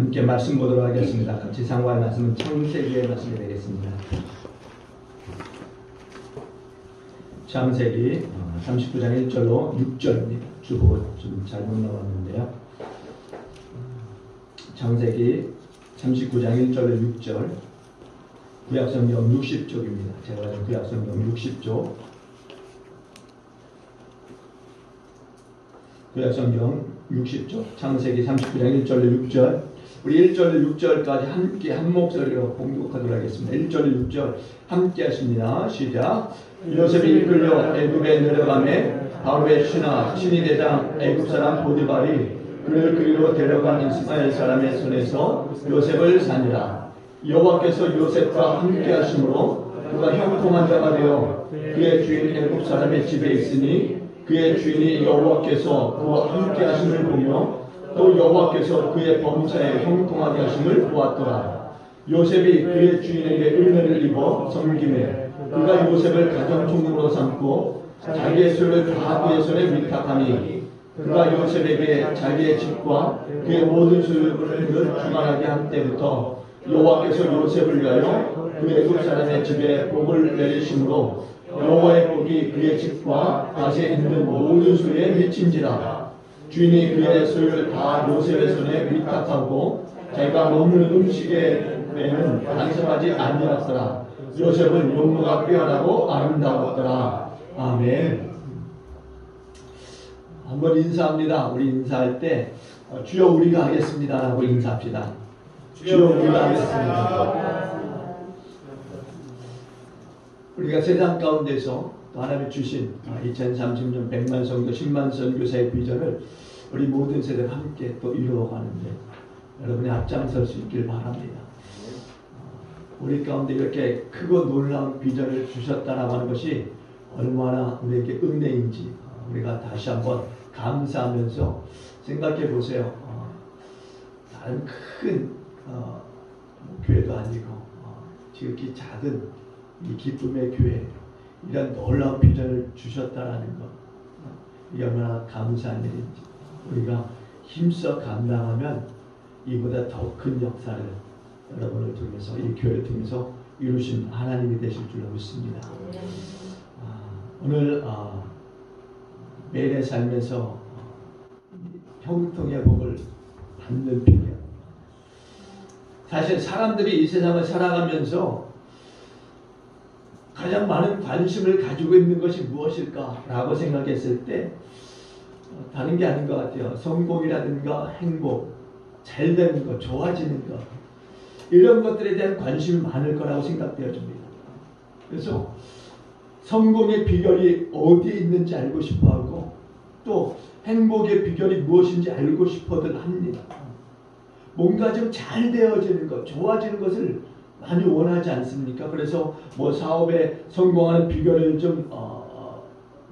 함께 말씀 보도록 하겠습니다. 같이 상고할 말씀은 창세기의 말씀이 되겠습니다. 창세기 39장 1절로 6절입니다. 주보가 좀 잘못 나왔는데요. 창세기 39장 1절로 6절, 구약성경 60쪽입니다. 제가 가진 구약성경 60쪽, 구약성경 60쪽, 창세기 39장 1절로 6절, 우리 1절로 6절까지 함께 한 목소리로 공독하도록 하겠습니다. 1절로 6절 함께 하십니다. 시작. 요셉이 이끌려 애굽에 내려가매 바로의 신하 대장 애굽 사람 보디발이 그를 그리로 데려간 이스마엘 사람의 손에서 요셉을 산이라. 여호와께서 요셉과 함께 하심으로 그가 형통한 자가 되어 그의 주인 애굽 사람의 집에 있으니 그의 주인이 여호와께서 그와 함께 하심을 보며 또 여호와께서 그의 범사에 형통하게 하심을 보았더라. 요셉이 그의 주인에게 은혜를 입어 섬김에 그가 요셉을 가정총무로 삼고 자기의 소유를 다 그의 손에 위탁하니 그가 요셉에게 자기의 집과 그의 모든 소유를 주관하게 한 때부터 여호와께서 요셉을 위하여 그 애굽 사람의 집에 복을 내리심으로 여호와의 복이 그의 집과 밭에 있는 모든 소유에 미친지라. 주인이 그의 소유를 다 요셉의 손에 위탁하고 자기가 먹는 음식에는 간섭하지 아니하였더라. 요셉은 용모가 뛰어나고 아름다웠더라. 아멘. 한번 인사합니다. 우리 인사할 때 주여 우리가 하겠습니다 라고 인사합시다. 주여 우리가 하겠습니다. 우리가 세상 가운데서 또 하나님이 주신 2030년 100만 성도 10만 선교사의 비전을 우리 모든 세대가 함께 또 이루어가는데 여러분이 앞장설 수 있길 바랍니다. 우리 가운데 이렇게 크고 놀라운 비전을 주셨다라고 하는 것이 얼마나 우리에게 은혜인지 우리가 다시 한번 감사하면서 생각해 보세요. 다른 큰 교회도 아니고 지극히 작은 이 기쁨의 교회, 이런 놀라운 비전을 주셨다라는 것, 이게 얼마나 감사한 일인지 우리가 힘써 감당하면 이보다 더 큰 역사를 여러분을 통해서, 이 교회를 통해서 이루신 하나님이 되실 줄로 믿습니다. 오늘 매일의 삶에서 형통의 복을 받는 비결. 사실 사람들이 이 세상을 살아가면서 가장 많은 관심을 가지고 있는 것이 무엇일까라고 생각했을 때 다른 게 아닌 것 같아요. 성공이라든가 행복, 잘 되는 것, 좋아지는 것, 이런 것들에 대한 관심이 많을 거라고 생각되어집니다. 그래서 성공의 비결이 어디에 있는지 알고 싶어하고 또 행복의 비결이 무엇인지 알고 싶어들 합니다. 뭔가 좀 잘 되어지는 것, 좋아지는 것을 많이 원하지 않습니까? 그래서 뭐 사업에 성공하는 비결을 좀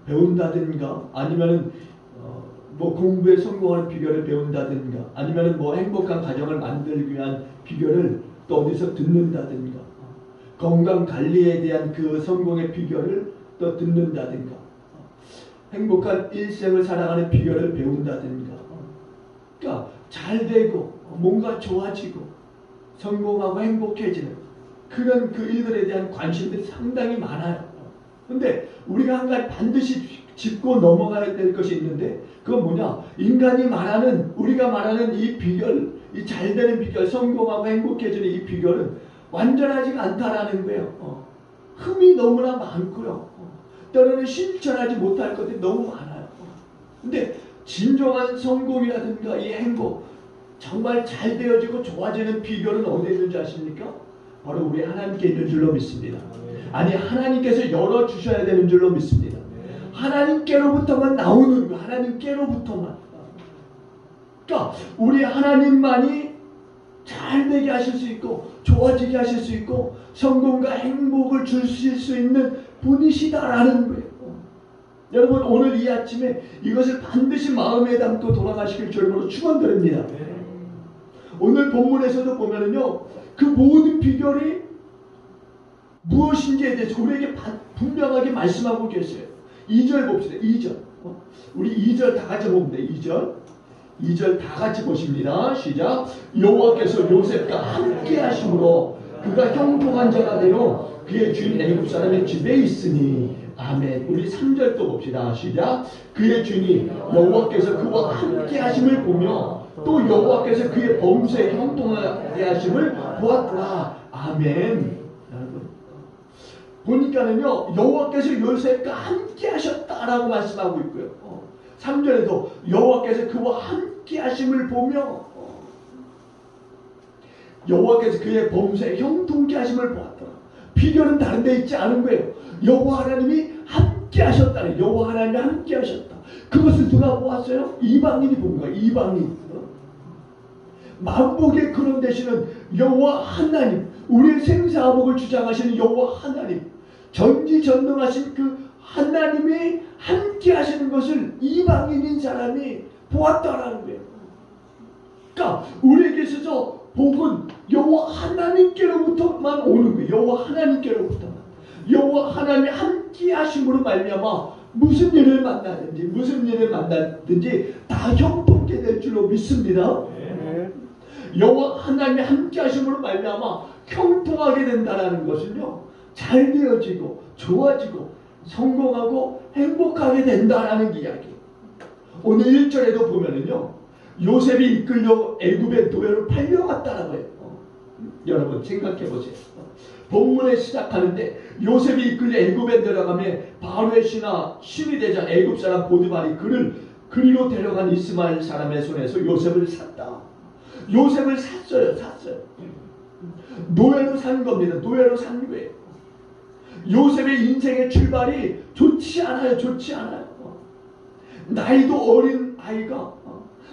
배운다든가 아니면은 뭐 공부에 성공하는 비결을 배운다든가 아니면은 뭐 행복한 가정을 만들기 위한 비결을 또 어디서 듣는다든가 건강 관리에 대한 그 성공의 비결을 또 듣는다든가 행복한 일생을 살아가는 비결을 배운다든가 그러니까 잘 되고 뭔가 좋아지고 성공하고 행복해지는 그런 그 일들에 대한 관심들이 상당히 많아요. 근데 우리가 한 가지 반드시 짚고 넘어가야 될 것이 있는데 그건 뭐냐? 인간이 말하는, 우리가 말하는 이 비결, 이 잘되는 비결, 성공하고 행복해지는 이 비결은 완전하지가 않다라는 거예요. 흠이 너무나 많고요. 때로는 실천하지 못할 것들이 너무 많아요. 근데 진정한 성공이라든가 이 행복, 정말 잘 되어지고 좋아지는 비결은 어디에 있는지 아십니까? 바로 우리 하나님께 있는 줄로 믿습니다. 아니, 하나님께서 열어주셔야 되는 줄로 믿습니다. 하나님께로부터만 나오는 거예요. 하나님께로부터만. 그러니까 우리 하나님만이 잘 되게 하실 수 있고 좋아지게 하실 수 있고 성공과 행복을 주실 수 있는 분이시다라는 거예요. 여러분 오늘 이 아침에 이것을 반드시 마음에 담고 돌아가시길 주님으로 축원드립니다. 오늘 본문에서도 보면은요, 그 모든 비결이 무엇인지에 대해서 우리에게 분명하게 말씀하고 계세요. 2절 봅시다. 2절. 우리 2절 다 같이 보면 돼. 2절. 2절 다 같이 보십니다. 시작. 여호와께서 요셉과 함께 하심으로 그가 형통한 자가 되어 그의 주인 애굽 사람의 집에 있으니. 아멘. 우리 3절 또 봅시다. 시작. 그의 주인이 여호와께서 그와 함께 하심을 보며 또 여호와께서 그의 범죄에 형통하게 하심을 보았더라. 아멘. 여러분 보니까는요, 여호와께서 요셉과 함께 하셨다라고 말씀하고 있고요. 3절에도 여호와께서 그와 함께 하심을 보며 여호와께서 그의 범죄에 형통케 하심을 보았더라. 비결은 다른 데 있지 않은 거예요. 여호와 하나님이 함께 하셨다네. 여호와 하나님이 함께 하셨다. 그것을 누가 보았어요? 이방인이 본 거예요. 이방인. 만복의 근원 되시는 여호와 하나님, 우리의 생사화복을 주장하시는 여호와 하나님, 전지전능하신 그 하나님이 함께 하시는 것을 이방인인 사람이 보았다라는 거예요. 그러니까 우리에게 있어서 복은 여호와 하나님께로부터만 오는 거예요. 여호와 하나님께로부터만. 여호와 하나님이 함께 하심으로 말미암아 무슨 일을 만나든지 다 형통케 될 줄로 믿습니다. 여호와 하나님이 함께 하심으로 말미암아 형통하게 된다는 것은요, 잘 되어지고 좋아지고 성공하고 행복하게 된다라는 이야기. 오늘 1절에도 보면은요, 요셉이 이끌려 애굽의 노예로 팔려갔다라고 해요. 여러분 생각해 보세요. 본문에 시작하는데 요셉이 이끌려 애굽에 들어가며 바로의 신이 되자 애굽 사람 보디발이 그를 그리로 데려간 이스마엘 사람의 손에서 요셉을 샀다. 요셉을 샀어요. 노예로 산 겁니다. 노예로 산 거예요. 요셉의 인생의 출발이 좋지 않아요. 나이도 어린 아이가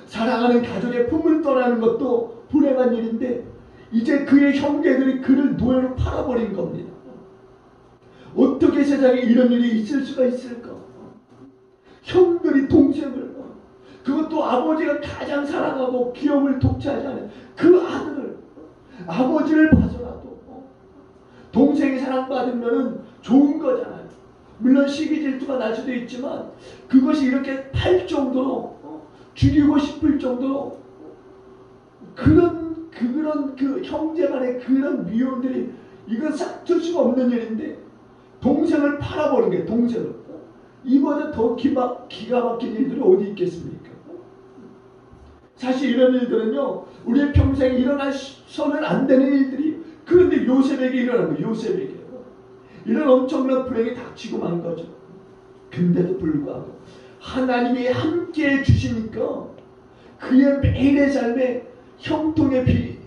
사랑하는 가족의 품을 떠나는 것도 불행한 일인데 이제 그의 형제들이 그를 노예로 팔아버린 겁니다. 어떻게 세상에 이런 일이 있을 수가 있을까? 형들이 동생을, 그것도 아버지가 가장 사랑하고 기업을 독차지 않은 그 아들을, 아버지를 봐서라도 동생이 사랑받으면 좋은 거잖아요. 물론 시기 질투가 날 수도 있지만 그것이 이렇게 팔 정도로 죽이고 싶을 정도로 그런 그 형제 간의 그런 미움들이, 이건 싹쓸 수가 없는 일인데 동생을 팔아버린 게, 동생을. 이보다 더 기가 막힌 일들이 어디 있겠습니까? 사실 이런 일들은요, 우리의 평생에 일어나서는 안 되는 일들이, 그런데 요셉에게 일어난 거예요. 요셉에게 이런 엄청난 불행이 닥치고 만 거죠. 근데도 불구하고 하나님이 함께 해주시니까 그의 매일의 삶에 형통의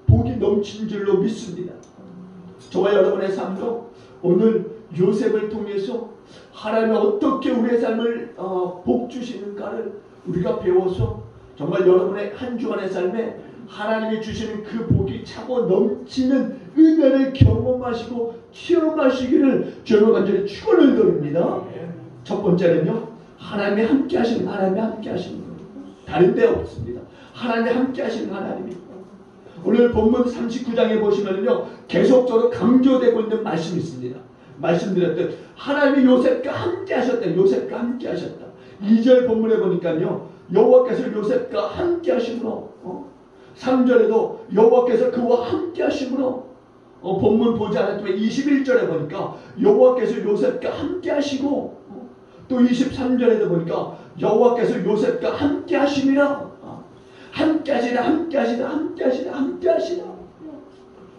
복이 넘친 줄로 믿습니다. 저와 여러분의 삶도 오늘 요셉을 통해서 하나님이 어떻게 우리의 삶을 복 주시는가를 우리가 배워서 정말 여러분의 한 주간의 삶에 하나님이 주시는 그 복이 차고 넘치는 은혜를 경험하시고 체험하시기를 주님을 간절히 축원을 드립니다. 첫 번째는요, 하나님이 함께 하시는, 하나님이 함께 하시는 거예요. 다른 데 없습니다. 하나님이 함께 하시는 하나님이. 오늘 본문 39장에 보시면요, 계속적으로 강조되고 있는 말씀이 있습니다. 말씀드렸듯 하나님이 요셉과 함께 하셨다. 요셉과 함께 하셨다. 2절 본문에 보니까요, 여호와께서 요셉과 함께 하심으로, 3절에도 여호와께서 그와 함께 하심으로, 본문 보지 않았지만 21절에 보니까 여호와께서 요셉과 함께 하시고, 또 23절에도 보니까 여호와께서 요셉과 함께 하심이라. 함께 하시라.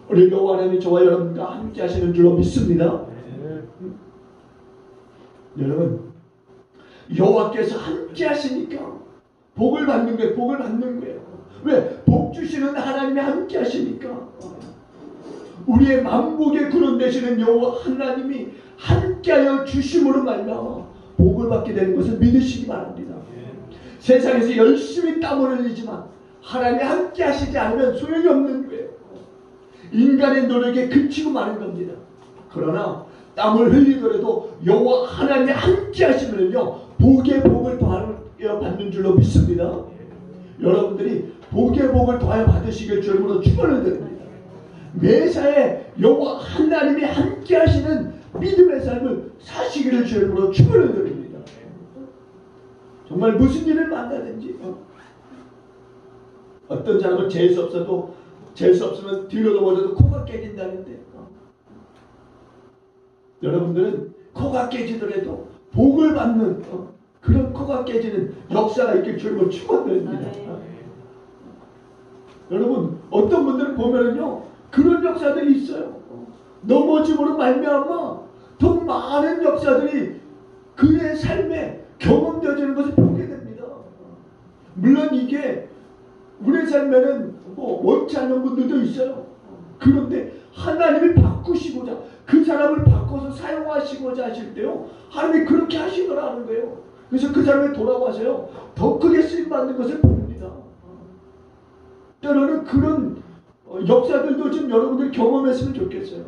우리 여호와 하나님이 저와 여러분과 함께 하시는 줄로 믿습니다. 여러분, 여호와께서 함께 하시니까 복을 받는 거예요. 왜? 복 주시는 하나님이 함께 하시니까. 우리의 만복의 근원 되시는 여호와 하나님이 함께하여 주심으로 말미암아 복을 받게 되는 것을 믿으시기 바랍니다. 세상에서 열심히 땀을 흘리지만 하나님이 함께 하시지 않으면 소용이 없는 거예요. 인간의 노력에 그치고 마는 겁니다. 그러나 땀을 흘리더라도 여호와 하나님이 함께 하시면요, 복의 복을 더하여 받는 줄로 믿습니다. 여러분들이 복의 복을 더하여 받으시길 주님으로 축원을 드립니다. 매사에 여호와 하나님이 함께 하시는 믿음의 삶을 사시기를 주님으로 축원을 드립니다. 정말 무슨 일을 만나든지 어떤 사람은 재수 없으면 뒤로 넘어져도 코가 깨진다는데 여러분들은 코가 깨지더라도 복을 받는 그런 코가 깨지는 역사가 있길 주님을 축원드립니다. 여러분 어떤 분들은 보면은요 그런 역사들이 있어요. 넘어짐으로 말미암아 더 많은 역사들이 그의 삶에 경험되어지는 것을 보게 됩니다. 물론 이게 우리의 삶에는 뭐 원치 않는 분들도 있어요. 그런데 하나님이 바꾸시고자 그 사람을 바꿔서 사용하시고자 하실 때요 하나님이 그렇게 하시더라는 거예요. 그래서 그 사람이 돌아와서요 더 크게 쓰임받는 것을 봅니다. 때로는 그런 역사들도 좀 여러분들이 경험했으면 좋겠어요.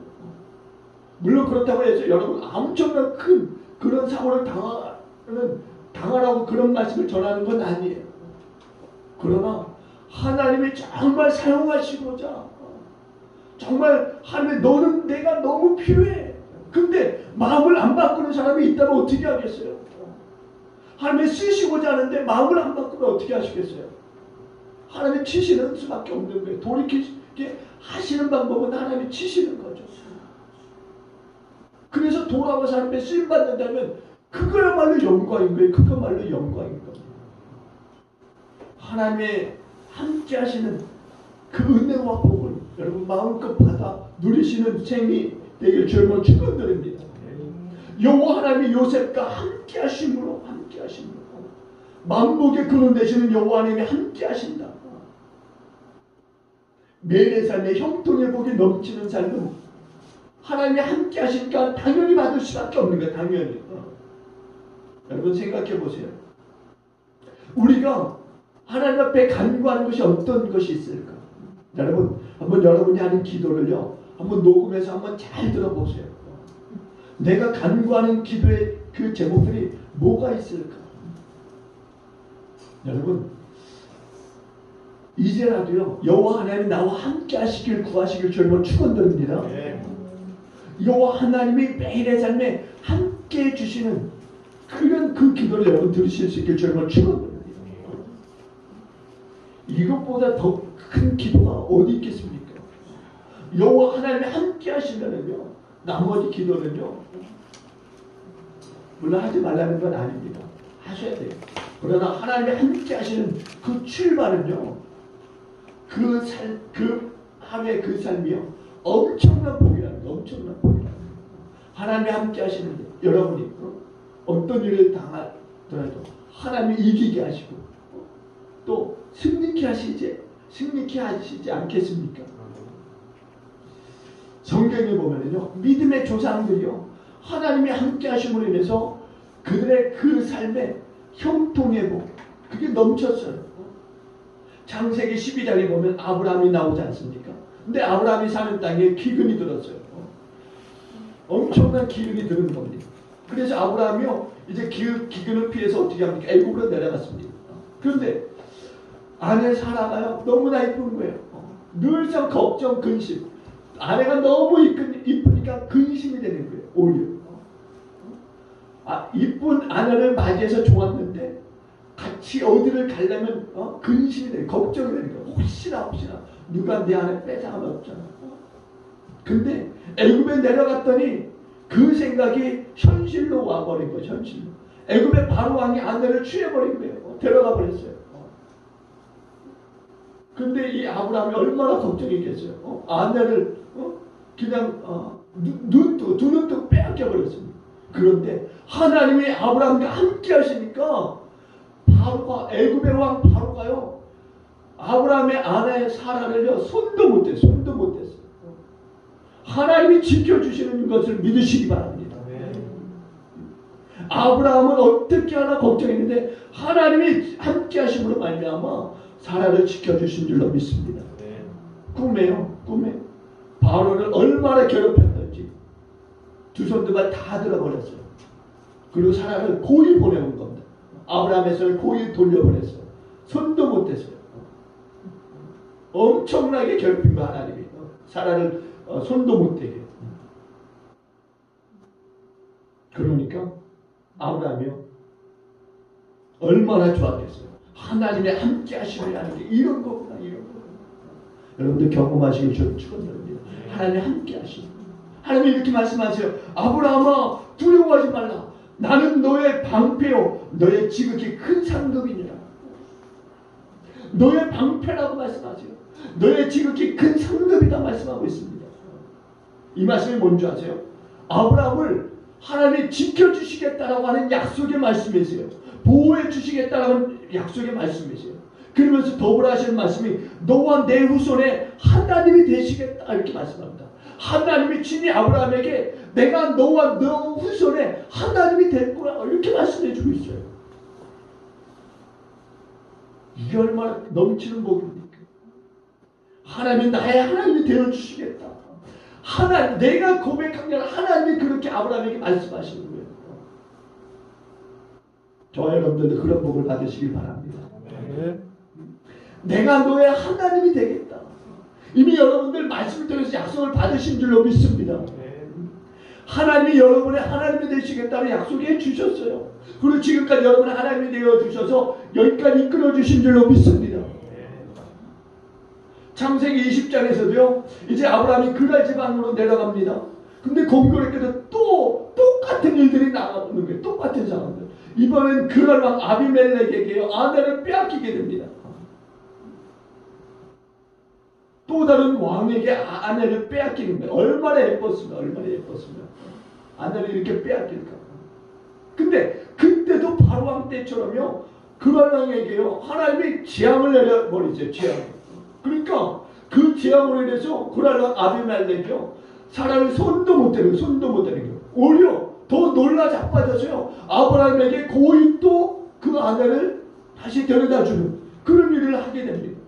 물론 그렇다고 해서 여러분 엄청난 큰 그런 사고를 당하라고 그런 말씀을 전하는 건 아니에요. 그러나 하나님이 정말 사용하시고자 정말 하나님 너는 내가 너무 필요해. 근데 마음을 안 바꾸는 사람이 있다면 어떻게 하겠어요? 하나님이 쓰시고자 하는데 마음을 안 바꾸면 어떻게 하시겠어요? 하나님이 치시는 수밖에 없는 거예요. 돌이키게 하시는 방법은 하나님이 치시는 거죠. 그래서 돌아와서 하나님의 쓰임받는다면 그거야말로 영광인 거예요. 그거야말로 영광인 겁니다. 하나님의 함께 하시는 그 은혜와 복을 여러분 마음껏 받아 누리시는 생이 되길 주님을 축원드립니다. 여호와 하나님이 요셉과 함께 하심으로 만복의 근원 되시는 여호와 하나님이 함께 하신다. 매일의 삶에 형통의 복이 넘치는 삶은 하나님이 함께 하시니까 당연히 받을 수밖에 없는 거예요. 당연히. 여러분 생각해 보세요. 우리가 하나님 앞에 간구하는 것이 어떤 것이 있을까? 여러분 한번 여러분이 하는 기도를요 한번 녹음해서 한번 잘 들어보세요. 내가 간구하는 기도의 그 제목들이 뭐가 있을까? 여러분 이제라도요 여호와 하나님이 나와 함께 하시길 구하시길 주님을 축원드립니다. 여호와 하나님이 매일의 삶에 함께 해주시는 그런 그 기도를 여러분 들으실 수 있길 주님을 축원드립니다. 이것보다 더 큰 기도가 어디 있겠습니까? 여호와 하나님이 함께 하시면은요 나머지 기도는요 물론 하지 말라는 건 아닙니다. 하셔야 돼요. 그러나 하나님이 함께 하시는 그 출발은요 그 하루의 그 삶이요 엄청난 복이라는 거, 엄청난 복이라는 거. 하나님이 함께 하시는데 여러분이 어떤 일을 당하더라도 하나님이 이기게 하시고 또 승리케 하시지 않겠습니까? 성경에 보면은요 믿음의 조상들이요 하나님이 함께 하심으로 인해서 그들의 그 삶에 형통의 복 그게 넘쳤어요. 창세기 12장에 보면 아브라함이 나오지 않습니까? 근데 아브라함이 사는 땅에 기근이 들었어요. 엄청난 기근이 드는 겁니다. 그래서 아브라함이요 이제 기근을 피해서 어떻게 합니까? 애굽으로 내려갔습니다. 그런데 아내 사라가요 너무나 이쁜 거예요. 늘상 걱정 근심 아내가 너무 이쁘니까 근심이 되는 거예요. 오히려 이쁜 아내를 맞이해서 좋았는데 같이 어디를 가려면 근심이 되는 걱정이 되는 거예요. 혹시나 누가 내 아내 뺏어가면 없잖아. 근데 애굽에 내려갔더니 그 생각이 현실로 와버린 거예요. 현실로. 애굽의 바로왕이 아내를 취해버린 거예요. 데려가 버렸어요. 근데 이 아브라함이 얼마나 걱정했겠어요. 아내를 그냥 두 눈 뜨고 빼앗겨 버렸습니다. 그런데 하나님이 아브라함과 함께 하시니까 애굽의 왕 바로가요 아브라함의 아내 사라를요 손도 못 댔어요. 하나님이 지켜주시는 것을 믿으시기 바랍니다. 아브라함은 어떻게 하나 걱정했는데 하나님이 함께 하심으로 말미암아 사라를 지켜주신 줄로 믿습니다. 꿈에 바로를 얼마나 괴롭혔던지 두 손들만 다 들어버렸어요. 그리고 사라를 고이 보내온 겁니다. 아브라함의 손을 고이 돌려보냈어요. 손도 못 댔어요. 엄청나게 괴롭힌 거 하나님이 사라를 손도 못 대게. 그러니까 아브라함이요 얼마나 좋았겠어요. 하나님의 함께 하심이라는 게 이런 거구나, 이런 거구나. 여러분들 경험하시길 축원드립니다. 하나님의 함께 하심. 하나님이 이렇게 말씀하세요. 아브라함아, 두려워하지 말라. 나는 너의 방패요, 너의 지극히 큰 상급이니라. 너의 방패라고 말씀하세요. 너의 지극히 큰 상급이다 말씀하고 있습니다. 이 말씀이 뭔지 아세요? 아브라함을 하나님이 지켜주시겠다라고 하는 약속의 말씀이세요. 보호해 주시겠다라는 약속의 말씀이세요. 그러면서 더불어 하시는 말씀이 너와 내 후손에 하나님이 되시겠다 이렇게 말씀합니다. 하나님이 친히 아브라함에게 내가 너와 너 후손에 하나님이 될 거야 이렇게 말씀해 주고 있어요. 이게 얼마나 넘치는 복입니까? 하나님이 나의 하나님이 되어주시겠다. 하나님, 내가 고백한 게 하나님이 그렇게 아브라함에게 말씀하시는 거예요. 저와 여러분들도 그런 복을 받으시길 바랍니다. 네. 내가 너의 하나님이 되겠다. 이미 여러분들 말씀을 통해서 약속을 받으신 줄로 믿습니다. 하나님이 여러분의 하나님이 되시겠다는 약속해 주셨어요. 그리고 지금까지 여러분의 하나님이 되어 주셔서 여기까지 이끌어 주신 줄로 믿습니다. 창세기 20장에서도요. 이제 아브라함이 그랄 지방으로 내려갑니다. 근데 공교롭게도 또 똑같은 일들이 나오는 거예요. 똑같은 상황들. 이번엔 그랄 왕 아비멜렉에게 아내를 빼앗기게 됩니다. 또 다른 왕에게 아내를 빼앗기는 거예요. 얼마나 예뻤으면 얼마나 예뻤으면 아내를 이렇게 빼앗길까. 근데 그때도 바로 왕 때처럼요. 그랄 왕에게요. 하나님이 재앙을 내려버리죠. 재앙. 그러니까 그 재앙으로 인해서 그랄 왕 아비멜렉이요. 사람이 손도 못 대는 거예요. 오히려 더 놀라 자빠져서요. 아브라함에게 고이 또 그 아내를 다시 데려다주는 그런 일을 하게 됩니다.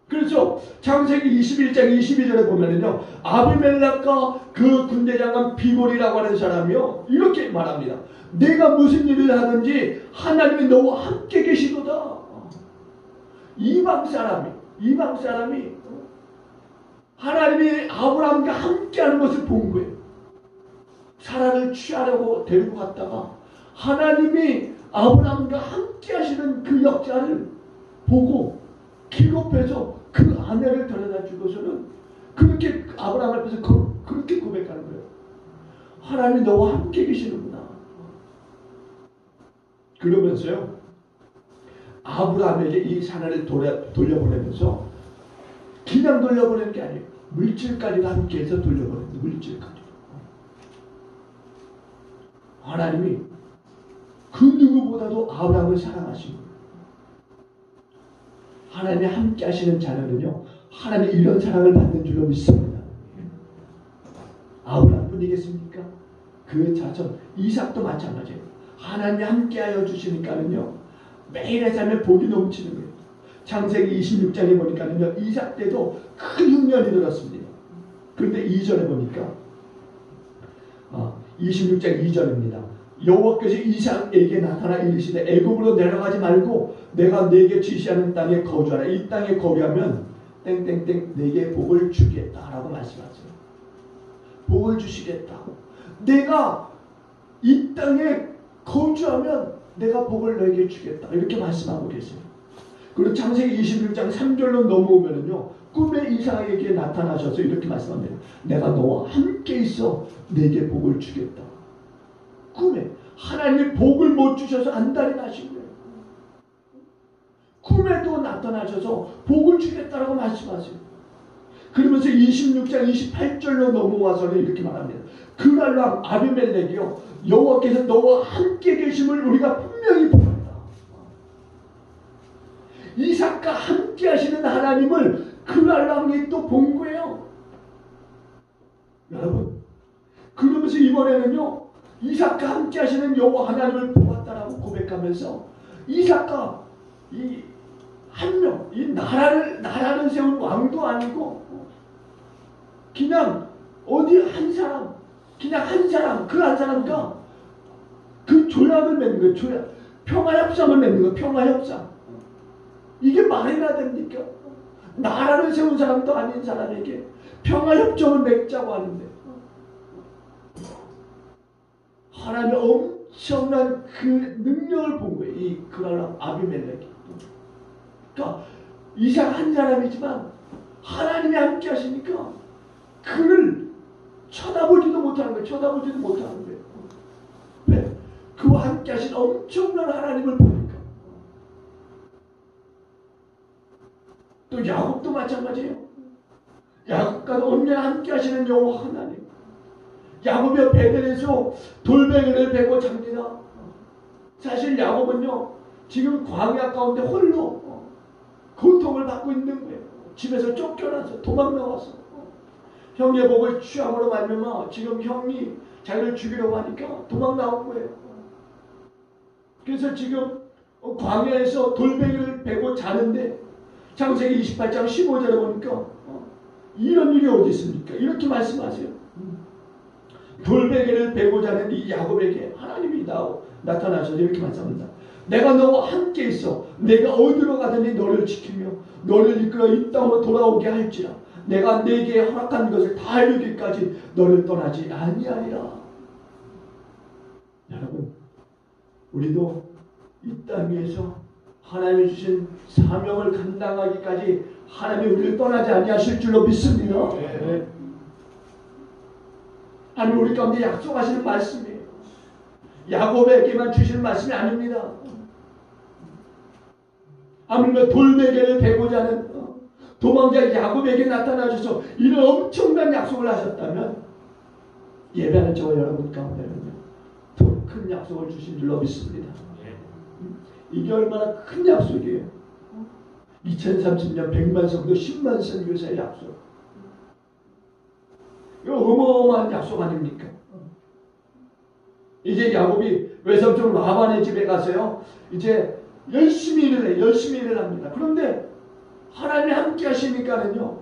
그래서 창세기 21장 22절에 보면은요. 아비멜렉과 그 군대장관 비골이라고 하는 사람이요. 이렇게 말합니다. 내가 무슨 일을 하든지 하나님이 너와 함께 계시도다. 이방 사람이 하나님이 아브라함과 함께하는 것을 본 거예요. 사라를 취하려고 데리고 갔다가 하나님이 아브라함과 함께하시는 그 역사를 보고 기겁해서 그 아내를 데려다 주고서는 그렇게 아브라함 앞에서 그렇게 고백하는 거예요. 하나님이 너와 함께 계시는구나. 그러면서요. 아브라함에게 이 사라를 돌려보내면서 그냥 돌려보내는 게 아니에요. 물질까지도 함께해서 돌려보냅니다. 물질까지. 하나님이 그 누구보다도 아브라함을 사랑하신 거예요. 하나님이 함께 하시는 자녀는요. 하나님이 이런 사랑을 받는 줄로 믿습니다. 아브라함뿐이겠습니까? 그 자손 이삭도 마찬가지예요. 하나님이 함께하여 주시니까는요. 매일의 삶에 복이 넘치는 거예요. 창세기 26장에 보니까는요. 이삭 때도 큰 흉년이 들었습니다. 그런데 2절에 보니까 26장 2절입니다. 여호와께서 이삭에게 나타나 이르시되 애굽으로 내려가지 말고 내가 네게 지시하는 땅에 거주하라. 이 땅에 거주하면 땡땡땡 네게 복을 주겠다라고 말씀하세요. 복을 주시겠다. 내가 이 땅에 거주하면 내가 복을 너에게 주겠다. 이렇게 말씀하고 계세요. 그리고 창세기 26장 3절로 넘어오면은요. 꿈에 이삭에게 나타나셔서 이렇게 말씀합니다. 내가 너와 함께 있어 네게 복을 주겠다. 꿈에 하나님이 복을 못 주셔서 안달이 나신 거예요. 꿈에도 나타나셔서 복을 주겠다라고 말씀하세요. 그러면서 26장 28절로 넘어와서는 이렇게 말합니다. 그날 왕 아비멜렉이요. 여호와께서 너와 함께 계심을 우리가 분명히 보았다. 이삭과 함께 하시는 하나님을 그날 왕이 또 본 거예요. 여러분. 그러면서 이번에는요. 이삭과 함께 하시는 여호와 하나님을 보았다라고 고백하면서 이삭과 이 한 명, 이 나라를 세운 왕도 아니고 그냥 어디 한 사람, 그냥 한 사람, 그 한 사람과 그 조약을 맺는 거예요. 조약. 평화협상을 맺는 거예요. 평화협상. 이게 말이나 됩니까? 나라를 세운 사람도 아닌 사람에게 평화협정을 맺자고 하는데 하나님의 엄청난 그 능력을 본 거예요. 이 그랄람 아비멜렉이. 그러니까 이상한 사람이지만 하나님이 함께 하시니까 그를 쳐다보지도 못하는 거예요. 쳐다보지도 못하는 거예요. 왜? 그와 함께 하신 엄청난 하나님을 보니까. 또 야곱도 마찬가지예요. 야곱과도 언제나 함께 하시는 여호와 하나님. 야곱이 베델에서 돌멩이를 베고 잡니다. 사실 야곱은요, 지금 광야 가운데 홀로 고통을 받고 있는 거예요. 집에서 쫓겨나서 도망 나와서 형의 복을 취함으로 말미암아 지금 형이 자기를 죽이려고 하니까 도망 나온 거예요. 그래서 지금 광야에서 돌멩이를 베고 자는데 창세기 28장 15절에 보니까 이런 일이 어디 있습니까? 이렇게 말씀하세요. 돌베개를 베고 자는 이 야곱에게 하나님이 나타나셔서 이렇게 말씀합니다. 내가 너와 함께 있어. 내가 어디로 가든지 너를 지키며 너를 이끌어 이 땅으로 돌아오게 할지라. 내가 네게 허락한 것을 다 이루기까지 너를 떠나지 아니하리라. 여러분, 우리도 이 땅 위에서 하나님이 주신 사명을 감당하기까지 하나님이 우리를 떠나지 아니하실 줄로 믿습니다. 네. 하나님 우리 가운데 약속하시는 말씀이에요. 야곱에게만 주시는 말씀이 아닙니다. 하물며 돌베개를 베고자 하는 도망자 야곱에게 나타나셔서 이런 엄청난 약속을 하셨다면 예배하는 저와 여러분 가운데는요 더 큰 약속을 주신 줄로 믿습니다. 이게 얼마나 큰 약속이에요. 2030년 100만 성도 10만 선교사의 약속. 이거 어마어마한 약속 아닙니까? 이제 야곱이 외삼촌 라반의 집에 가서요. 이제 열심히 일을 해. 열심히 일을 합니다. 그런데 하나님이 함께 하시니까는요.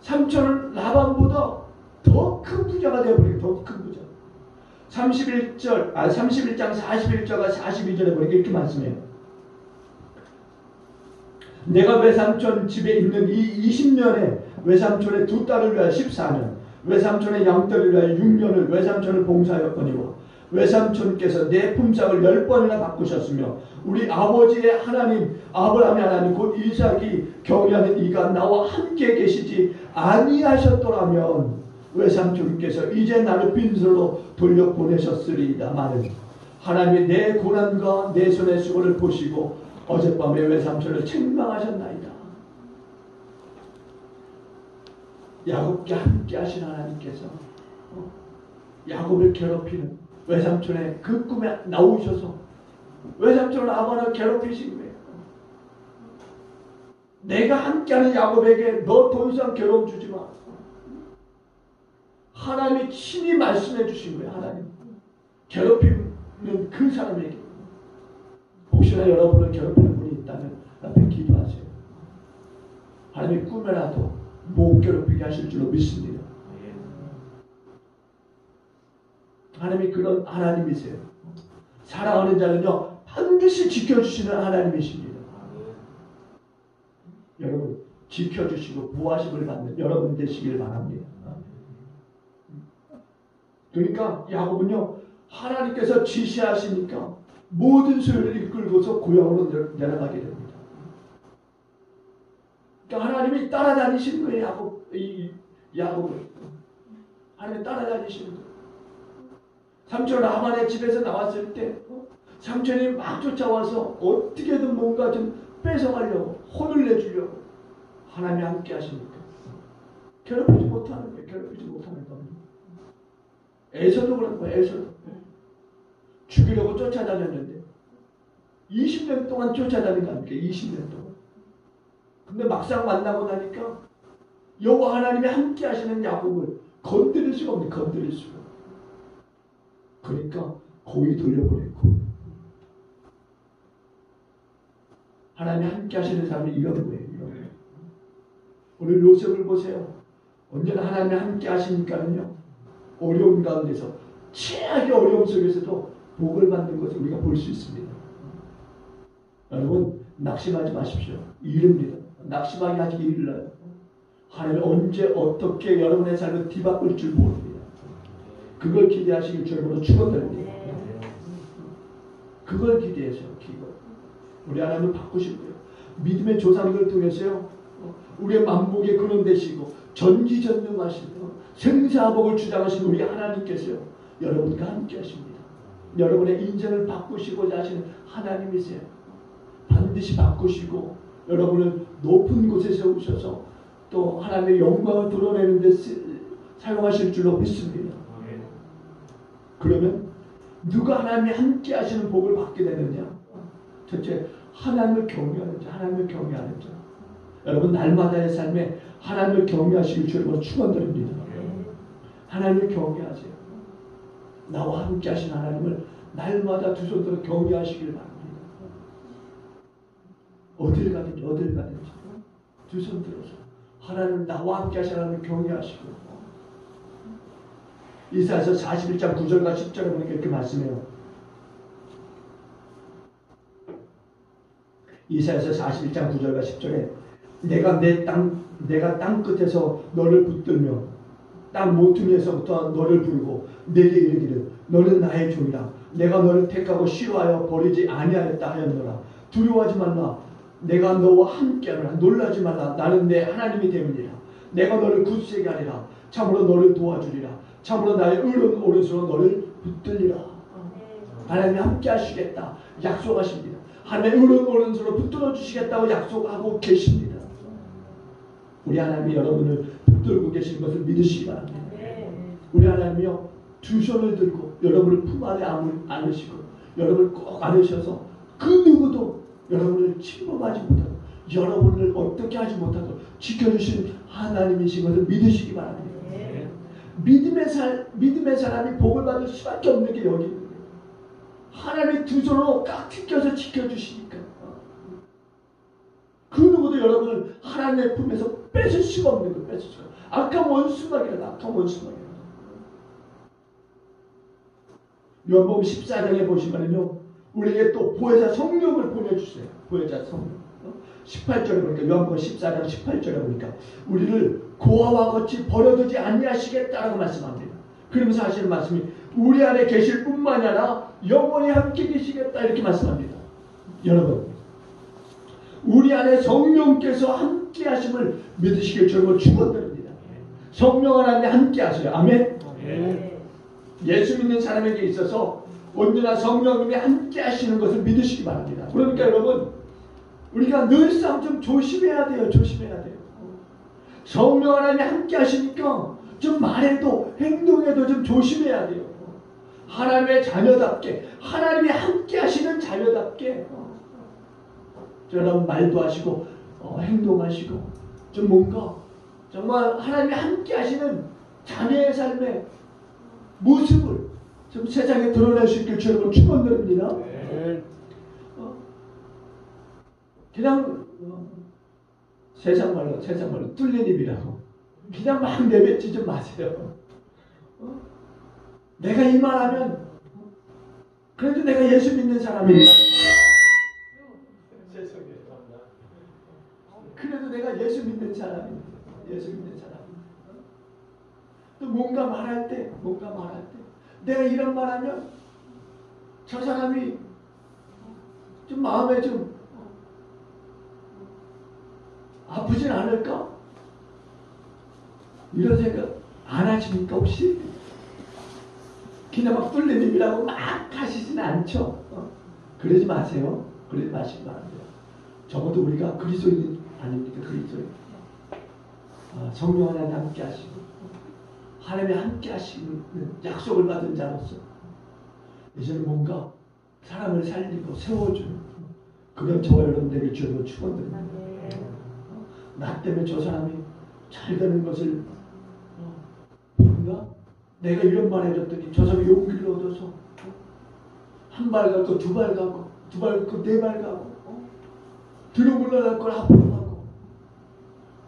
삼촌은 라반보다 더 큰 부자가 되어버리고 더 큰 부자. 31장 41절과 42절에 보니까 이렇게 말씀해요. 내가 외삼촌 집에 있는 이 20년에 외삼촌의 두 딸을 위하여 14년, 외삼촌의 양떼를 위하여 6년을 외삼촌을 봉사하였거니와 외삼촌께서 내 품삯을 10번이나 바꾸셨으며 우리 아버지의 하나님 아브라함의 하나님 곧 이삭이 경외하는 이가 나와 함께 계시지 아니하셨더라면 외삼촌께서 이제 나를 빈손으로 돌려보내셨으리이다마는 하나님이 내 고난과 내 손의 수고를 보시고 어젯밤에 외삼촌을 책망하셨나이다. 야곱과 함께 하신 하나님께서 야곱을 괴롭히는 외삼촌의 그 꿈에 나오셔서 외삼촌 라반을 괴롭히신 거예요. 내가 함께하는 야곱에게 너 더 이상 괴로움 주지 마. 하나님이 친히 말씀해 주신 거예요. 하나님 괴롭히는 그 사람에게 혹시나 여러분을 괴롭히는 분이 있다면 앞에 기도하세요. 하나님이 꿈에라도 못 괴롭히게 하실 줄로 믿습니다. 하나님이 그런 하나님이세요. 사랑하는 자는요 반드시 지켜주시는 하나님이십니다. 여러분 지켜주시고 보호하심을 받는 여러분 되시길 바랍니다. 그러니까 야곱은요 하나님께서 지시하시니까 모든 소유를 이끌고서 고향으로 내려가게 됩니다. 그러니까 하나님이 따라다니시는 거예요. 야곱을 하나님이 따라다니시는 거예요. 삼촌 라반의 집에서 나왔을 때 삼촌이 막 쫓아와서 어떻게든 뭔가 좀 뺏어가려고 혼을 내주려고 하나님이 함께 하시니까 괴롭히지 못하는 거예요. 괴롭히지 못하는 겁니다. 에서도 그런 거예요. 에서도 죽이려고 쫓아다녔는데 20년 동안 쫓아다닌 거 아닙니까? 20년 동안. 근데 막상 만나고 나니까 여호와 하나님이 함께 하시는 야곱을 건드릴 수가 없네. 건드릴 수가. 그러니까 고이 돌려보냈고 하나님이 함께 하시는 사람이 이런 거예요. 이런 거예요. 오늘 요셉을 보세요. 언제나 하나님이 함께 하시니까는요. 어려운 가운데서 최악의 어려움 속에서도 복을 받는 것을 우리가 볼 수 있습니다. 여러분 낙심하지 마십시오. 이릅니다. 낙심하게 하지 이르러요. 하나님이 언제 어떻게 여러분의 삶을 뒤바꿀 줄 모릅니다. 그걸 기대하시길 주님으로 축원드립니다. 그걸 기대해서 우리 하나님을 바꾸시고요. 믿음의 조상들을 통해서요. 우리의 만복의 근원 되시고 전지전능하시고 생사복을 주장하시는 우리 하나님께서요. 여러분과 함께 하십니다. 여러분의 인생을 바꾸시고자 하시는 하나님이세요. 반드시 바꾸시고 여러분을 높은 곳에 세우셔서 또 하나님의 영광을 드러내는 데 사용하실 줄로 믿습니다. 그러면 누가 하나님이 함께 하시는 복을 받게 되느냐? 첫째, 하나님을 경외하는 자, 하나님을 경외하는 자. 여러분 날마다의 삶에 하나님을 경외하시길 주로 축원드립니다. 하나님을 경외하세요. 나와 함께 하신 하나님을 날마다 두 손 들어 경외하시길 바랍니다. 어딜 가든지 두 손 들어서 하나님 나와 함께 하신 하나님을 경외하시고 이사야서 41장 9절과 10절에 보니까 이렇게 말씀해요. 이사야서 41장 9절과 10절에 내가 땅 끝에서 너를 붙들며 땅 모퉁이에서부터 너를 부르고 내게 이르기를 너는 나의 종이라 내가 너를 택하고 싫어하여 버리지 아니하였다 하였노라. 두려워하지 말라. 내가 너와 함께하노라. 놀라지 말라. 나는 내 하나님이 됨이니라. 내가 너를 굳세게 하리라. 참으로 너를 도와주리라. 참으로 나의 의로운 오른손으로 너를 붙들리라. 하나님이 함께 하시겠다 약속하십니다. 하나님의 의로운 오른손으로 붙들어 주시겠다고 약속하고 계십니다. 우리 하나님이 여러분을 붙들고 계신 것을 믿으시기 바랍니다. 우리 하나님이요 두 손을 들고 여러분을 품 안에 안으시고 여러분을 꼭 안으셔서 그 누구도 여러분을 침범하지 못하고 여러분을 어떻게 하지 못하도록 지켜주신 하나님이신 것을 믿으시기 바랍니다. 믿음의 사람이 복을 받을 수밖에 없는 게 여기 있는 거예요. 하나님이 두 손으로 꽉 튀겨서 지켜주시니까 그 누구도 여러분을 하나님의 품에서 뺏을 수가 없는 거예요. 뺏을 수가. 악한 원수막이라도 요한복음 14장에 보시면요 우리에게 또 보혜사 성령을 보내주세요. 보혜사 성령 18절에 보니까 요한복음 14장 18절에 보니까 우리를 고아와 같이 버려두지 아니하시겠다라고 말씀합니다. 그러면서 하시는 말씀이 우리 안에 계실 뿐만이 아니라 영원히 함께 계시겠다 이렇게 말씀합니다. 여러분 우리 안에 성령께서 함께 하심을 믿으시길 주님을 축원드립니다. 성령 하나님이 함께 하세요. 아멘. 예수 믿는 사람에게 있어서 언제나 성령님이 함께 하시는 것을 믿으시기 바랍니다. 그러니까 여러분 우리가 늘상 좀 조심해야 돼요. 성령 하나님이 함께 하시니까 좀 말해도 행동해도 좀 조심해야 돼요. 하나님의 자녀답게 하나님이 함께 하시는 자녀답게 여러분 말도 하시고 행동하시고 좀 뭔가 정말 하나님이 함께 하시는 자녀의 삶의 모습을 좀 세상에 드러낼 수 있길 주님을 축원드립니다. 그냥 세상 말로 뚫린 입이라고 그냥 막 내뱉지 좀 마세요. 내가 이 말하면 그래도 내가 예수 믿는 사람이니까 그래도 내가 예수 믿는 사람입니다. 또 뭔가 말할 때 내가 이런 말하면 저 사람이 좀 마음에 좀 아프진 않을까? 이런 생각 안 하십니까 혹시? 그냥 막 뚫린 입이라고 막 하시지는 않죠? 그러지 마세요. 그러지 마시기 바랍니다. 적어도 우리가 그리스도인 아닙니까? 그리스도인. 성령 하나님 함께 하시고 하나님이 함께 하시는 약속을 받은 자로서 이제는 뭔가 사람을 살리고 세워주는 그런 저와 여러분들에게 주님을 축원드립니다. 나 때문에 저 사람이 잘 되는 것을 뭔가 내가 이런 말 해줬더니 저 사람이 용기를 얻어서 한 발 가고 두 발 가고 네 발 가고 뒤로 물러날 걸 앞으로 가고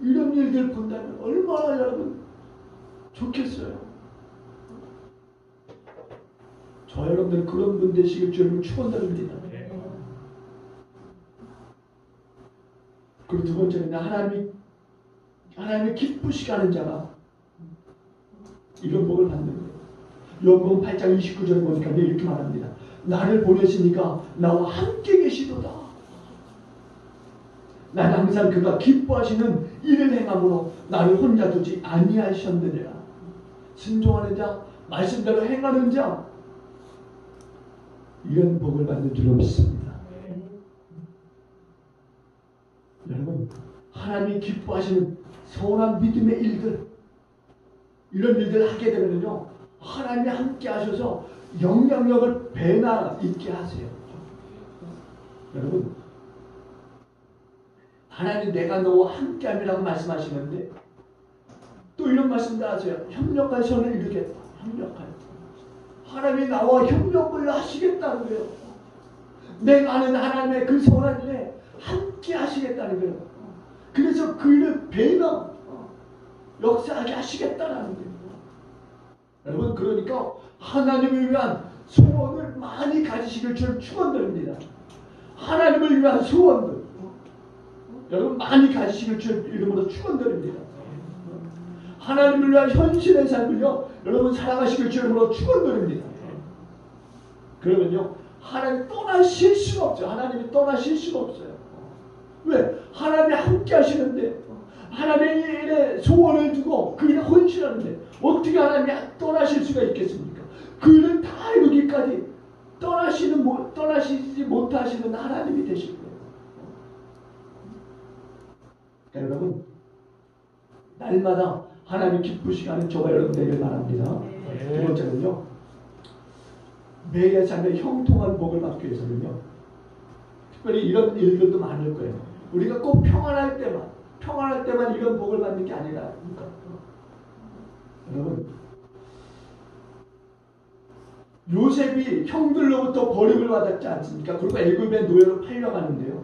이런 일들 본다면 얼마나 여러분 좋겠어요. 저 여러분들 그런 분 되시길 주님을 축원드립니다. 그리고 두 번째는 하나님이 기쁘시게 하는 자가 이런 복을 받는 거예요. 요한복음 8장 29절에 보니까 이렇게 말합니다. 나를 보내시니까 나와 함께 계시도다. 난 항상 그가 기뻐하시는 일을 행함으로 나를 혼자 두지 아니하셨느니라. 순종하는 자, 말씀대로 행하는 자, 이런 복을 받는 줄로 믿습니다. 여러분, 하나님이 기뻐하시는 선한 믿음의 일들, 이런 일들을 하게 되면요, 하나님이 함께 하셔서 영향력을 배나 있게 하세요. 여러분, 하나님 내가 너와 함께함이라고 말씀하시는데 또 이런 말씀도 하세요. 협력할 선을 이루겠다. 협력할. 하나님이 나와 협력을 하시겠다는 거예요. 내가 아는 하나님의 그 선한 일에 함께 하시겠다는 거예요. 그래서 그 일을 배나 역사하게 하시겠다는 거예요. 여러분, 그러니까 하나님을 위한 소원을 많이 가지시길 저는 축원드립니다. 하나님을 위한 소원들 여러분 많이 가지시길 주의 이름으로 축원드립니다. 하나님을 위한 현실의 삶을요 여러분 살아가시길 주의 이름으로 축원드립니다. 그러면요 하나님 떠나실 수가 없죠. 하나님이 떠나실 수가 없어요. 왜? 하나님이 함께 하시는데 하나님의 일에 소원을 두고 그 일에 헌신하는데 어떻게 하나님이 떠나실 수가 있겠습니까? 그 일을 다 이루기까지 떠나시지 못하시는 하나님이 되실 거예요. 그러니까 여러분 날마다 하나님 기쁘시게 하는 저와 여러분 되길 바랍니다. 두 번째는요, 매일의 삶에 형통한 복을 받기 위해서는요, 특별히 이런 일들도 많을 거예요. 우리가 꼭 평안할 때만 이런 복을 받는 게 아니라, 여러분, 요셉이 형들로부터 버림을 받았지 않습니까? 그리고 애굽의 노예로 팔려가는데요.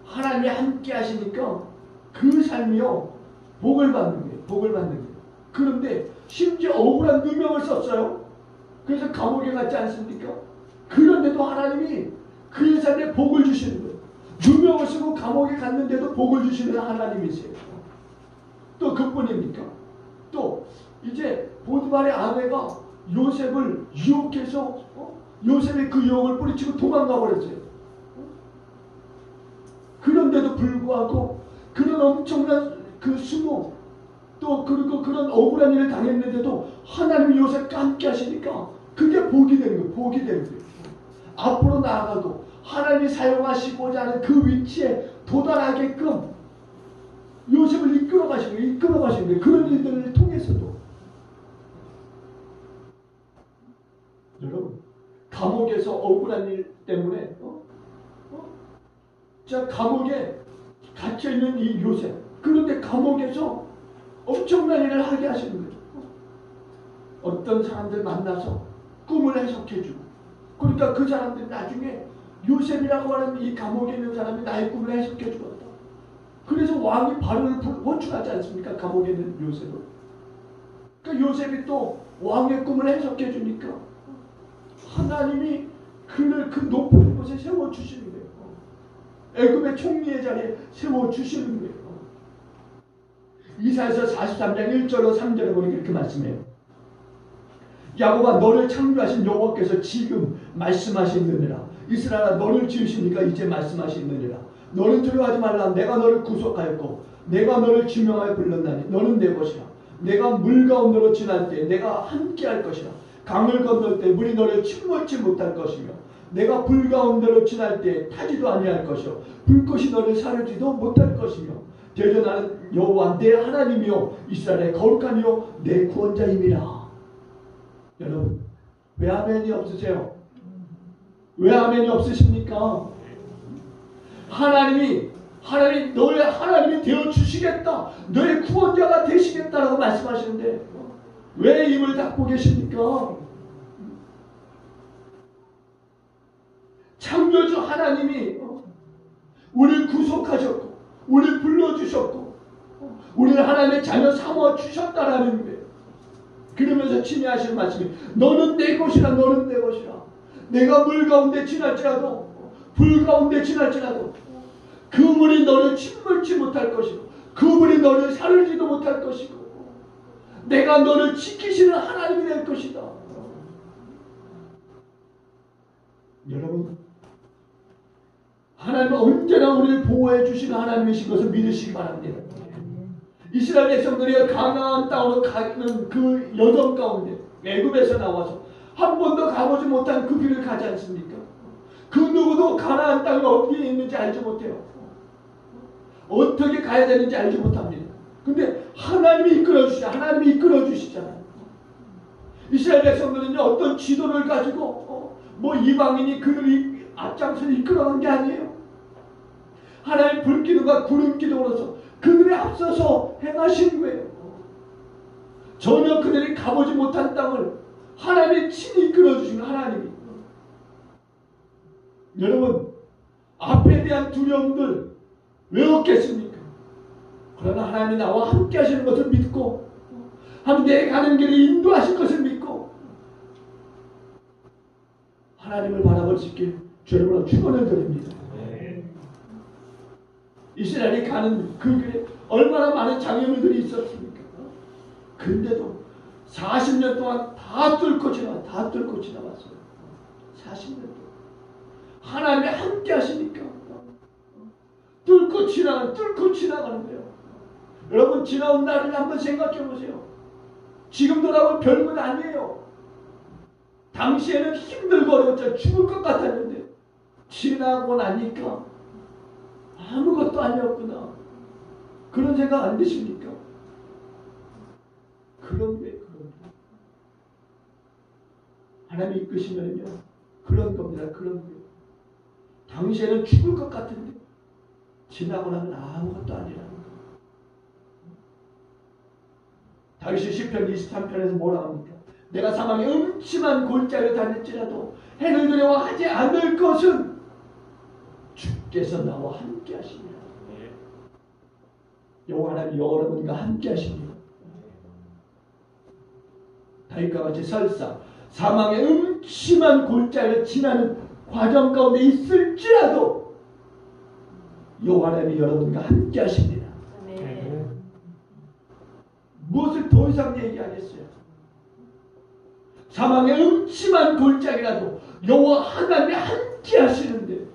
하나님이 함께 하시니까 그 삶이요, 복을 받는 거예요. 복을 받는 거예요. 그런데 심지어 억울한 누명을 썼어요. 그래서 감옥에 갔지 않습니까? 그런데도 하나님이 그 삶에 복을 주시는 거예요. 누명을 쓰고 감옥에 갔는데도 복을 주시는 하나님이세요. 또 그뿐입니까? 또 이제 보디발의 아내가 요셉을 유혹해서 요셉의 그 유혹을 뿌리치고 도망가 버렸어요. 그런데도 불구하고 그런 엄청난 그 수모 또 그리고 그런 억울한 일을 당했는데도 하나님이 요셉과 함께 하시니까 그게 복이 되는 거예요. 복이 되는 거예요. 앞으로 나아가도 하나님이 사용하시고자 하는 그 위치에 도달하게끔 요셉을 이끌어 가시는 거예요. 그런 일들을 통해서도 여러분 감옥에서 억울한 일 때문에 자 감옥에 갇혀있는 이 요셉, 그런데 감옥에서 엄청난 일을 하게 하시는 거예요. 어떤 사람들 만나서 꿈을 해석해주고, 그러니까 그 사람들이 나중에 요셉이라고 하는 이 감옥에 있는 사람이 나의 꿈을 해석해주었다. 그래서 왕이 바로를 호출하지 않습니까? 감옥에 있는 요셉을. 그러니까 요셉이 또 왕의 꿈을 해석해주니까 하나님이 그를 그 높은 곳에 세워주시는 거예요. 애굽의 총리의 자리에 세워주시는 거예요. 이사야서 43장 1절로 3절에 보니까 이렇게 말씀해요. 야곱아, 너를 창조하신 여호와께서 지금 말씀하시느니라. 이스라엘아, 너를 지으시니까 이제 말씀하시느니라. 너는 두려워하지 말라. 내가 너를 구속하였고 내가 너를 지명하여 불렀나니 너는 내 것이라. 내가 물 가운데로 지날 때 내가 함께 할 것이라. 강을 건널 때 물이 너를 침몰치 못할 것이며 내가 불 가운데로 지날 때 타지도 아니할 것이요 불꽃이 너를 사르지도 못할 것이며 대저 나는 여호와 내 하나님이요 이스라엘의 거룩한이요 내 구원자임이라. 여러분, 왜 아멘이 없으세요? 왜 아멘이 없으십니까? 하나님이 너의 하나님이 되어 주시겠다, 너의 구원자가 되시겠다라고 말씀하시는데 왜 입을 닫고 계십니까? 창조주 하나님이 우리를 구속하셨고 우리를 불러주셨고 우리를 하나님의 자녀 삼아 주셨다라는 거예요. 그러면서 친히하시는 말씀이 너는 내 것이라. 너는 내 것이라. 내가 물 가운데 지날지라도 불 가운데 지날지라도 그 물이 너를 침몰치 못할 것이고 그 물이 너를 사르지도 못할 것이고 내가 너를 지키시는 하나님이 될 것이다. 여러분, 하나님은 언제나 우리를 보호해 주시는 하나님이신 것을 믿으시기 바랍니다. 이스라엘 백성들이 가나안 땅으로 가는 그 여정 가운데 애굽에서 나와서 한 번도 가보지 못한 그 길을 가지 않습니까? 그 누구도 가나안 땅이 어디에 있는지 알지 못해요. 어떻게 가야 되는지 알지 못합니다. 근데 하나님이 이끌어 주시잖아요. 이스라엘 백성들은요, 어떤 지도를 가지고 뭐 이방인이 그들이 앞장서 이끌어간 게 아니에요. 하나님 불기둥과 구름기둥으로서 그들이 앞서서 행하신 거예요. 전혀 그들이 가보지 못한 땅을 하나님이 친히 이끌어주신 하나님이. 여러분, 앞에 대한 두려움들 왜 없겠습니까? 그러나 하나님이 나와 함께 하시는 것을 믿고 함께 가는 길을 인도하실 것을 믿고 하나님을 바라볼 수 있길 주님으로 축원을 드립니다. 이스라엘이 가는 그 길에 얼마나 많은 장애물들이 있었습니까? 근데도 40년 동안 다 뚫고 지나왔어요. 40년 동안. 하나님이 함께 하시니까 뚫고 지나가는 거예요. 여러분, 지나온 날을 한번 생각해 보세요. 지금 돌아보면 별것 아니에요. 당시에는 힘들고 어려웠죠. 죽을 것 같았는데 지나고 나니까 아무것도 아니었구나. 그런 생각 안 드십니까? 그런 게 하나님이 이끄시면요, 그런 겁니다. 그런 거. 당시에는 죽을 것 같은데 지나고 나면 아무것도 아니라는 거. 다윗이 시편 23편에서 뭐라 합니까? 내가 사망의 음침한 골짜기를 다닐지라도 해를 두려워하지 않을 것은 주께서 나와 함께 하시니라. 여호와 하나님 여러분과 함께 하십니다. 다윗과 같이 설사 사망의 음침한 골짜기를 지나는 과정 가운데 있을지라도 여호와 하나님이 여러분과 함께 하십니다. 무엇을 더 이상 얘기하겠어요? 사망의 음침한 골짜기라도 여호와 하나님이 함께 하시는데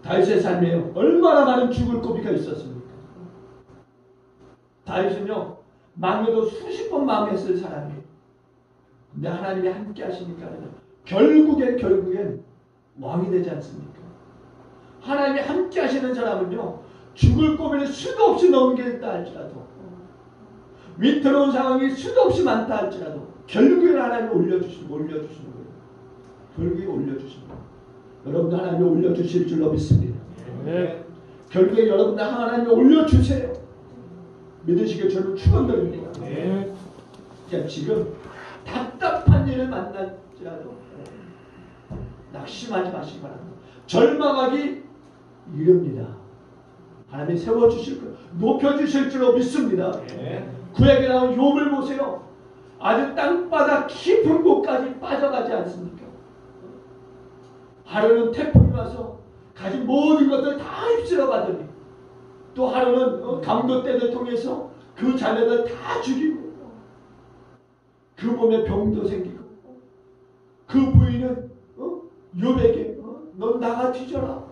다윗의 삶에 얼마나 많은 죽을 고비가 있었습니까? 다윗은요, 망해도 수십 번 망했을 사람이에요. 근데 하나님이 함께 하시니까 결국엔 왕이 되지 않습니까? 하나님이 함께 하시는 사람은요, 죽을 고비를 수도 없이 넘겼다 할지라도, 위태로운 상황이 수도 없이 많다 할지라도 결국엔 하나님이 올려주시는 거예요. 결국에 올려주시는 거예요. 여러분도 하나님이 올려주실 줄로 믿습니다. 결국에 여러분도 하나님이 올려주세요. 믿으시길 저는 축원드립니다. 자, 지금 답답한 일을 만날지라도 낙심하지 마시기 바랍니다. 절망하기 이릅니다. 하나님이 세워주실 것, 높여주실 줄로 믿습니다. 구약에 나온 욥을 보세요. 아주 땅바닥 깊은 곳까지 빠져가지 않습니까? 하루는 태풍이 와서 가진 모든 것들 다 휩쓸어 가더니 또 하루는 강도떼를 통해서 그 자녀들 다 죽이고 그 몸에 병도 생기고 그 부인은 욥에게 넌 나가 뒤져라.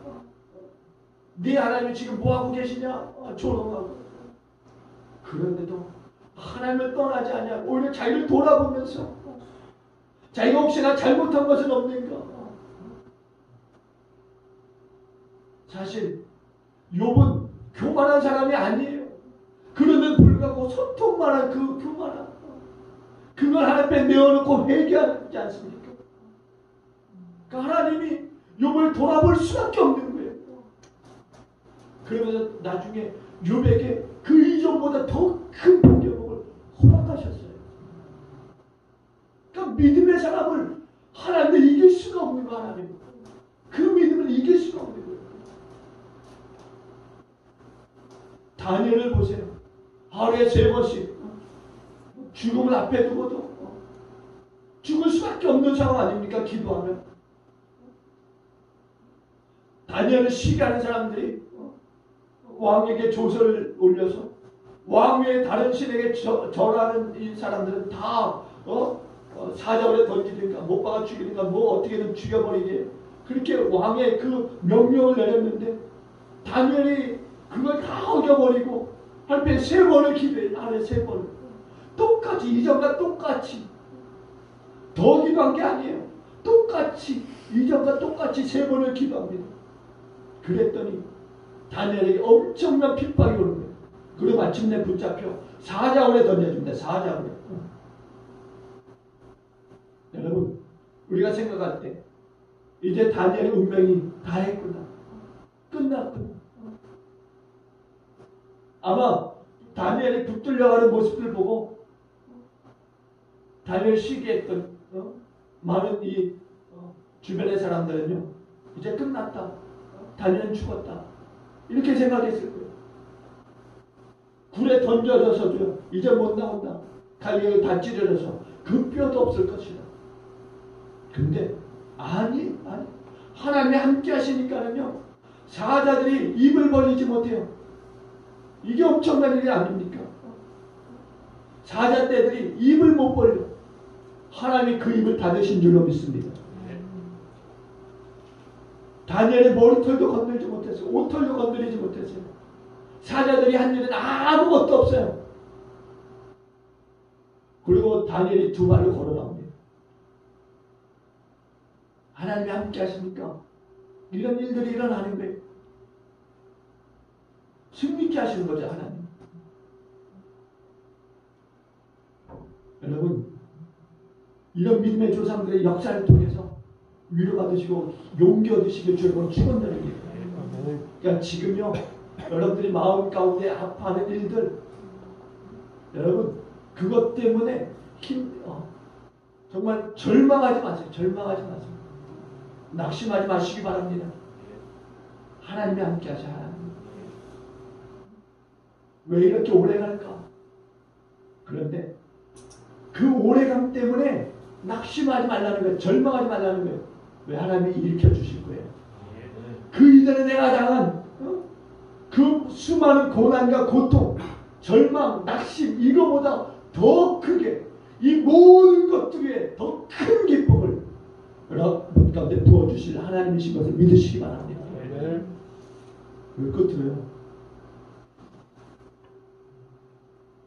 네 하나님이 지금 뭐하고 계시냐? 조롱하고. 그런데도 하나님을 떠나지 않냐. 오히려 자기를 돌아보면서 자기가 혹시나 잘못한 것은 없는가. 사실 욥은 교만한 사람이 아니에요. 그런데도 불구하고 손톱만한 그 교만한 그걸 하나님 앞에 내어놓고 회개하지 않습니까? 그러니까 하나님이 욥을 돌아볼 수밖에 없는 거예요. 그러면서 나중에 욥에게 그 이전보다 더 큰 복을 허락하셨어요. 그러니까 믿음의 사람을 하나님을 이길 수가 없는 거. 하나님 그 믿음을 이길 수가 없는 거예요. 다니엘을 보세요. 하루에 3번씩 죽음을 앞에 두고도 죽을 수밖에 없는 상황 아닙니까? 기도하면. 다니엘을 시기하는 사람들이 왕에게 조서를 올려서 왕 외에 다른 신에게 절하는 이 사람들은 다 사자굴에 던지든가 못 박아 죽이든가 뭐 어떻게든 죽여버리게 그렇게 왕의 그 명령을 내렸는데 다니엘이 그걸 다 어겨버리고 하루에 3번을 기도해. 하루에 3번을 똑같이 이전과 똑같이 더 기도한 게 아니에요. 똑같이 이전과 똑같이 3번을 기도합니다. 그랬더니 다니엘에게 엄청난 핍박이 오는 거예요. 그리고 마침내 붙잡혀 사자굴에 던져줍니다. 사자굴에. 여러분 우리가 생각할 때 이제 다니엘의 운명이 다 했구나. 끝났구나. 아마 다니엘이 붙들려가는 모습을 보고 다니엘 쉬게 했던 많은 이 주변의 사람들은요. 이제 끝났다. 다니엘은 죽었다. 이렇게 생각했을 거예요. 굴에 던져져서도 이제 못 나온다. 갈기가 다 찢어져서 그 뼈도 없을 것이다. 근데 아니 하나님이 함께 하시니까는요. 사자들이 입을 벌리지 못해요. 이게 엄청난 일이 아닙니까? 사자떼들이 입을 못 벌려. 하나님이 그 입을 닫으신 줄로 믿습니다. 다니엘의 머리털도 건들지 못했어요. 옷털도 건드리지 못했어요. 사자들이 한 일은 아무것도 없어요. 그리고 다니엘이 2발로 걸어 나옵니다. 하나님이 함께 하십니까? 이런 일들이 일어나는 거예요. 승리케 하시는 거죠, 하나님. 여러분, 이런 믿음의 조상들의 역사를 통해서 위로받으시고 용기 얻으시길 주님은 축원드립니다. 그러니까 지금요, 여러분들이 마음 가운데 아파하는 일들, 여러분 그것 때문에 정말 절망하지 마세요. 절망하지 마세요. 낙심하지 마시기 바랍니다. 하나님이 함께 하셔. 하나님. 왜 이렇게 오래 갈까? 그런데 그 오래감 때문에 낙심하지 말라는 거예요. 절망하지 말라는 거예요. 왜? 하나님이 일으켜 주실 거예요. 그 이전에 내가 당한 그 수많은 고난과 고통, 절망, 낙심 이거보다 더 크게 이 모든 것들 위에 더 큰 기쁨을 여러분 가운데 부어주실 하나님이신 것을 믿으시기 바랍니다. 왜 끝으로요?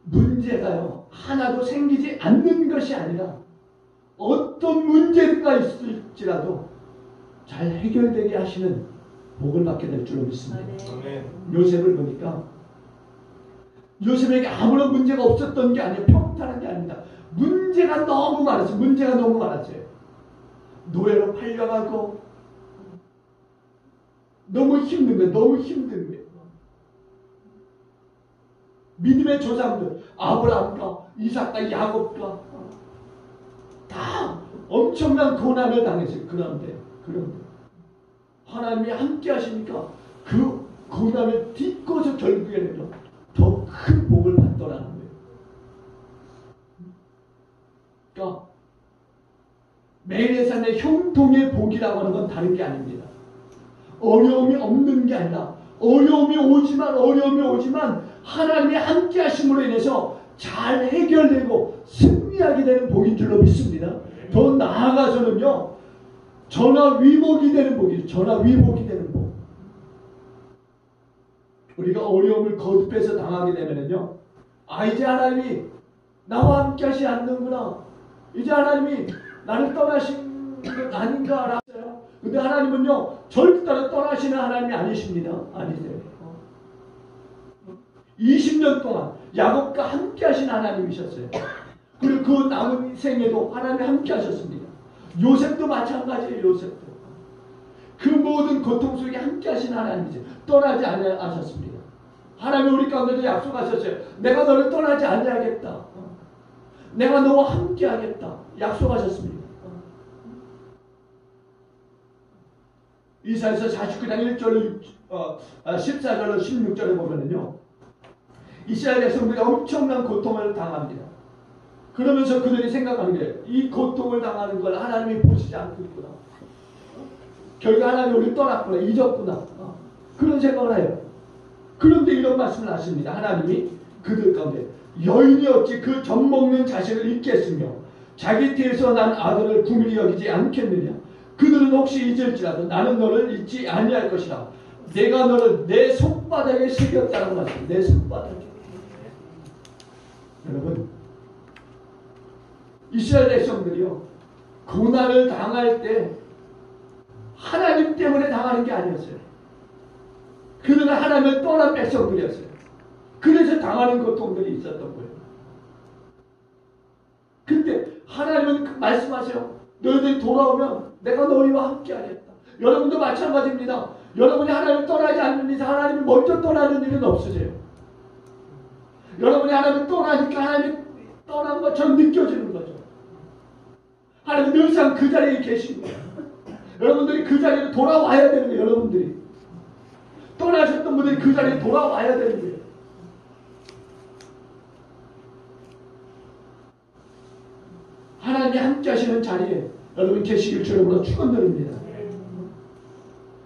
문제가요 하나도 생기지 않는 것이 아니라 어떤 문제가 있을지라도 잘 해결되게 하시는 복을 받게 될 줄로 믿습니다. 요셉을 보니까 요셉에게 아무런 문제가 없었던 게 아니에요. 평탄한 게 아닙니다. 문제가 너무 많았어요. 문제가 너무 많았어요. 노예로 팔려가고 너무 힘든 거예요. 너무 힘든 거예요. 믿음의 조상들 아브라함과 이삭과 야곱과 다 엄청난 고난을 당했어요. 그런데 하나님이 함께 하시니까 그 고난을 딛고서 결국에는 더 큰 복을 받더라는 거예요. 그러니까 매일의 삶의 형통의 복이라고 하는 건 다른 게 아닙니다. 어려움이 없는 게 아니라 어려움이 오지만 하나님이 함께 하심으로 인해서 잘 해결되고 승리하게 되는 복인 줄로 믿습니다. 더 나아가서는요. 전화위복이 되는 복이죠. 전화위복이 되는 복. 우리가 어려움을 거듭해서 당하게 되면은요. 이제 하나님이 나와 함께 하시지 않는구나. 이제 하나님이 나를 떠나신 것 아닌가 라고요. 근데 하나님은요. 절대로 떠나시는 하나님이 아니십니다. 아니세요. 20년 동안 야곱과 함께 하신 하나님이셨어요. 그리고 그 남은 생에도 하나님이 함께 하셨습니다. 요셉도 마찬가지예요. 요셉도. 그 모든 고통 속에 함께 하신 하나님이세요. 떠나지 않으셨습니다. 하나님이 우리 가운데도 약속하셨어요. 내가 너를 떠나지 않아야겠다. 내가 너와 함께 하겠다. 약속하셨습니다. 이사야서 49장 1절 14절로 16절에 보면은요. 이스라엘 백성들이 엄청난 고통을 당합니다. 그러면서 그들이 생각하는 게 이 고통을 당하는 걸 하나님이 보시지 않고 있구나. 결국 하나님이 우리를 떠났구나. 잊었구나. 그런 생각을 해요. 그런데 이런 말씀을 하십니다. 하나님이 그들 가운데 여인이 어찌 그 젖먹는 자식을 잊겠으며 자기 태에서 난 아들을 궁히 여기지 않겠느냐. 그들은 혹시 잊을지라도 나는 너를 잊지 아니할 것이라. 내가 너를 내 손바닥에 새겼다는 말씀. 내 손바닥에. 여러분, 이스라엘 백성들이요, 고난을 당할 때 하나님 때문에 당하는 게 아니었어요. 그들은 하나님을 떠난 백성들이었어요. 그래서 당하는 고통들이 있었던 거예요. 근데 하나님은 말씀하세요. 너희들이 돌아오면 내가 너희와 함께 하겠다. 여러분도 마찬가지입니다. 여러분이 하나님을 떠나지 않는 이상 하나님을 먼저 떠나는 일은 없으세요. 여러분이 하나님을 떠나니까 하나님이 떠난 것처럼 느껴지는 거죠. 하나님 늘상 그 자리에 계신 거예요. 여러분들이 그 자리에 돌아와야 되는 거예요. 여러분들이 떠나셨던 분들이 그 자리에 돌아와야 되는 거예요. 하나님이 함께 하시는 자리에 여러분 계시길 주님으로 축원드립니다.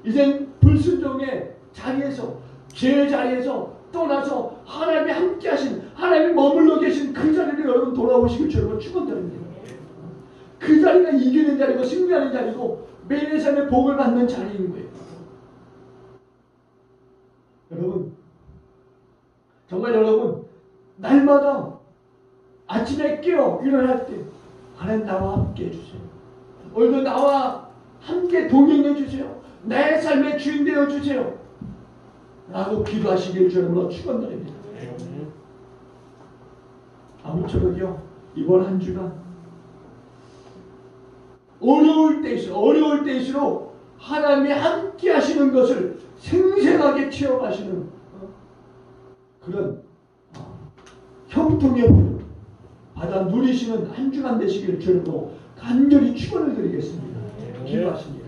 이젠 불순종의 자리에서, 죄의 자리에서 떠나서 하나님이 함께 하신, 하나님이 머물러 계신 그 자리로 여러분 돌아오시길 주님으로 축원드립니다. 그 자리가 이기는 자리고 승리하는 자리고 매일 삶의 복을 받는 자리인 거예요. 여러분, 정말 여러분, 날마다 아침에 깨어 일어날 때 하나님 나와 함께 해주세요. 오늘도 나와 함께 동행해 주세요. 내 삶의 주인 되어 주세요. 라고 기도하시길 주님으로 축원드립니다. 아무쪼록요, 이번 한 주간 어려울 때일수록 하나님이 함께 하시는 것을 생생하게 체험하시는 그런 형통의 복 받아 누리시는 한 주간 되시길 주님으로 간절히 축원을 드리겠습니다. 기도하십니다.